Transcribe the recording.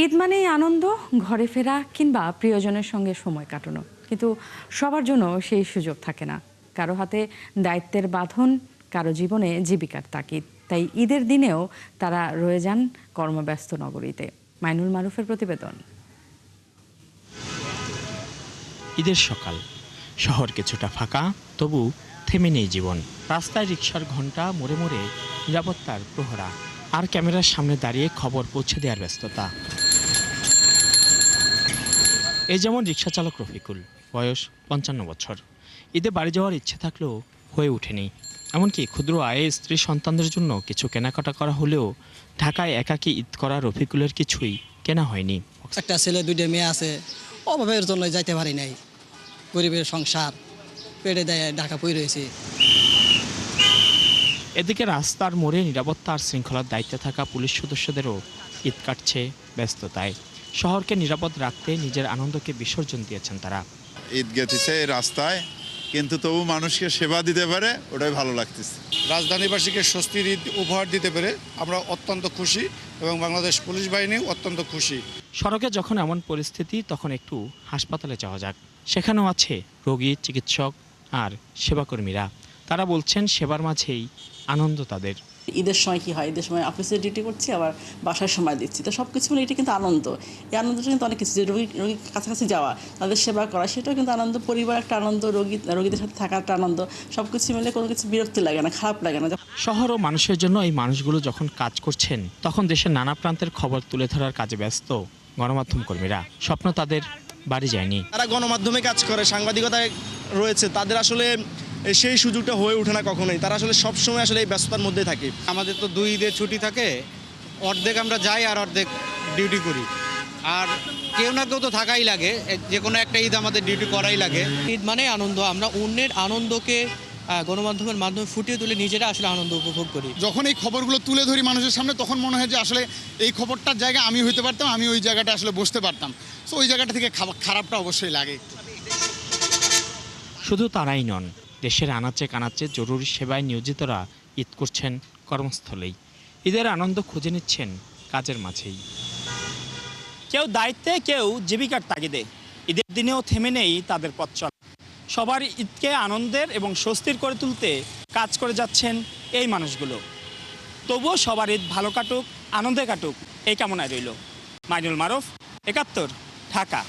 ঈদ মানেই আনন্দ, ঘরে ফেরা কিংবা প্রিয়জনের সঙ্গে সময় কাটানো, কিন্তু সবার জন্য সেই সুযোগ থাকে না। কারো হাতে দায়িত্বের বাঁধন, কারো জীবনে জীবিকার তাগিদ। তাই ঈদের দিনেও তারা রয়ে যান কর্মব্যস্ত নগরীতে। মাইনুল মারুফের প্রতিবেদন। ঈদের সকাল, শহর কিছুটা ফাঁকা, তবু থেমে নেই জীবন। রাস্তায় রিকশার ঘণ্টা, মোড়ে মোড়ে নিরাপত্তার প্রহরা, আর ক্যামেরার সামনে দাঁড়িয়ে খবর পৌঁছে দেওয়ার ব্যস্ততা। এই যেমন রিকশা চালক রফিকুল, বয়স 55 বছর। ঈদে বাড়ি যাওয়ার ইচ্ছে থাকলেও হয়ে ওঠেনি। এমনকি ক্ষুদ্র আয়ে স্ত্রী সন্তানদের জন্য কিছু কেনাকাটা করা হলেও ঢাকায় একাকী ঈদ করা রফিকুলের কিছুই কেনা হয়নি। একটা ছেলে, দুইটা মেয়ে আছে, অভাবের জন্য যাইতে পারি নাই। গরিবের সংসার পেটে দেয়, ঢাকা পড়ে রয়েছে। এদিকে রাস্তার মোড়ে নিরাপত্তা আর শৃঙ্খলার দায়িত্বে থাকা পুলিশ সদস্যদেরও ঈদ কাটছে ব্যস্ততায়। শহরকে নিরাপদ রাখতে নিজের আনন্দকে বিসর্জন দিয়েছেন তারা। ঈদ গেতেছে রাস্তায়, কিন্তু তবু মানুষকে সেবা দিতে পারে, ওটাই ভালো লাগতেছে। রাজধানীবাসীকে স্বস্তির ঈদ উপহার দিতে পেরে আমরা অত্যন্ত খুশি এবং বাংলাদেশ পুলিশ বাহিনীও অত্যন্ত খুশি। সড়কে যখন এমন পরিস্থিতি, তখন একটু হাসপাতালে যাওয়া যাক। সেখানেও আছে রোগী, চিকিৎসক আর সেবাকর্মীরা। তারা বলছেন সেবার মাঝেই আনন্দ তাদের। ঈদের সময় কি হয়, ঈদের সময় অফিসে ডিউটি করছি, আবার বাসায় সময় দিচ্ছি, তো সব কিছু মিলে এটা কিন্তু আনন্দ। এই আনন্দটা কিন্তু অনেক কিছু, যে রোগীর কাছাকাছি যাওয়া, তাদের সেবা করা, সেটাও কিন্তু আনন্দ। পরিবার একটা আনন্দ, রোগীদের সাথে থাকা একটা আনন্দ। সব কিছু মিলে কোনো কিছু বিরক্তি লাগে না, খারাপ লাগে না। শহর ও মানুষের জন্য এই মানুষগুলো যখন কাজ করছেন, তখন দেশের নানা প্রান্তের খবর তুলে ধরার কাজে ব্যস্ত গণমাধ্যম কর্মীরা। স্বপ্ন তাদের বাড়ি যায়নি। তারা গণমাধ্যমে কাজ করে, সাংবাদিকতায় রয়েছে, তাদের আসলে সেই সুযোগটা হয়ে ওঠে না কখনোই। তারা আসলে সবসময় আসলে এই ব্যস্ততার মধ্যে থাকে। আমাদের তো 2 ঈদের ছুটি থাকে, অর্ধেক আমরা যাই আর অর্ধেক ডিউটি করি। আর কেউ না কেউ তো থাকাই লাগে, যে কোনো একটা ঈদ আমাদের ডিউটি করাই লাগে। ঈদ মানে আনন্দ, আমরা অন্যের আনন্দকে গণমাধ্যমের মাধ্যমে ফুটিয়ে তুলে নিজেরা আসলে আনন্দ উপভোগ করি। যখন এই খবরগুলো তুলে ধরি মানুষের সামনে, তখন মনে হয় যে আসলে এই খবরটার জায়গায় আমি হইতে পারতাম, আমি ওই জায়গাটা আসলে বসতে পারতাম। সো ওই জায়গাটা থেকে খারাপটা অবশ্যই লাগে। শুধু তারাই নন, দেশের আনাচে কানাচে জরুরি সেবায় নিয়োজিতরা ঈদ করছেন কর্মস্থলেই। ঈদের আনন্দ খুঁজে নিচ্ছেন কাজের মাঝেই। কেউ দায়িত্বে, কেউ জীবিকার তাগিদে। ঈদের দিনেও থেমে নেই তাদের পথ চলা। সবার ঈদকে আনন্দের এবং স্বস্তির করে তুলতে কাজ করে যাচ্ছেন এই মানুষগুলো। তবুও সবার ঈদ ভালো কাটুক, আনন্দে কাটুক, এই কামনায় রইল। মাইনুল মারুফ, ৭১, ঢাকা।